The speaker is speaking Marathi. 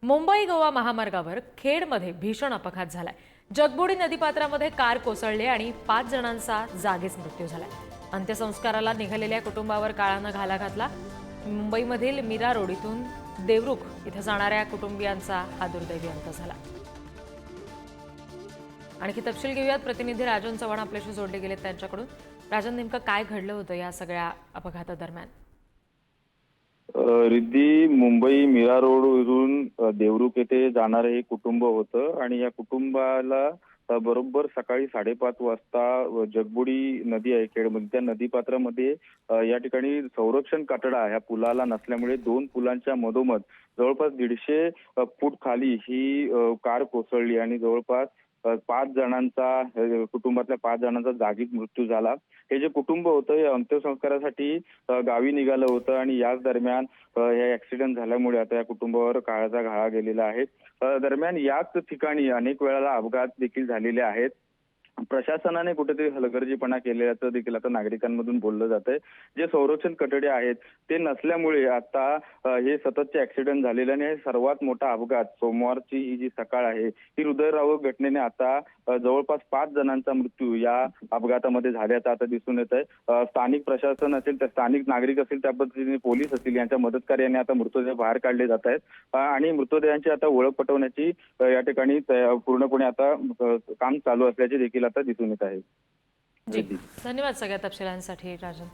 मुंबई गोवा महामार्गावर खेडमध्ये भीषण अपघात झालाय। जगबुडी नदीपात्रामध्ये कार कोसळली आणि 5 जणांचा जागीच मृत्यू झालाय। अंत्यसंस्काराला निघालेल्या कुटुंबावर काळानं घाला घातला। मुंबईमधील मीरा रोड इथून देवरुख इथं जाणाऱ्या कुटुंबियांचा हा दुर्दैवी अंत झाला। आणखी तपशील घेऊयात, प्रतिनिधी राजन चव्हाण आपल्याशी जोडले गेलेत त्यांच्याकडून। राजन, नेमकं काय घडलं होतं या सगळ्या अपघातादरम्यान? रिद्धी, मुंबई मीरा रोडवरून देवरुख येथे जाणारे हे कुटुंब होतं आणि या कुटुंबाला बरोबर सकाळी 5:30 वाजता जगबुडी नदी आहे खेडमध्ये, त्या नदीपात्रामध्ये या ठिकाणी संरक्षण कठडा ह्या पुलाला नसल्यामुळे 2 पुलांच्या मधोमध जवळपास 150 फूट खाली ही कार कोसळली आणि जवळपास 5 जणांचा कुटुंबातल्या 5 जणांचा जागीच मृत्यू झाला। हे जे कुटुंब होतं हे अंत्यसंस्कारासाठी गावी निघालं होतं आणि याच दरम्यान हे ऍक्सिडेंट झाल्यामुळे आता या कुटुंबावर काळाचा घाला गेलेला आहे। दरम्यान याच ठिकाणी अनेक वेळा अपघात देखील झालेले आहेत। प्रशासनाने कुठेतरी हलगर्जीपणा केल्याचं देखील आता नागरिकांमधून बोललं जातंय। जे संरक्षण कठडे आहेत ते नसल्यामुळे आता हे सततचे ऍक्सिडेंट झालेले आणि हे सर्वात मोठा अपघात सोमवारची ही जी सकाळ आहे ही हृदयरावक घटनेने आता जवळपास 5 जणांचा मृत्यू या अपघातामध्ये झाल्याचं आता दिसून येत आहे। स्थानिक प्रशासन असेल, तर स्थानिक नागरिक असेल, त्या पद्धतीने पोलीस असतील, यांच्या मदतकार्याने आता मृतदेह बाहेर काढले जात आहेत आणि मृतदेहांची आता ओळख पटवण्याची या ठिकाणी पूर्णपणे आता काम चालू असल्याचे देखील आता दिसून येत आहे। जी, धन्यवाद सगळ्या तपशिलांसाठी राजन।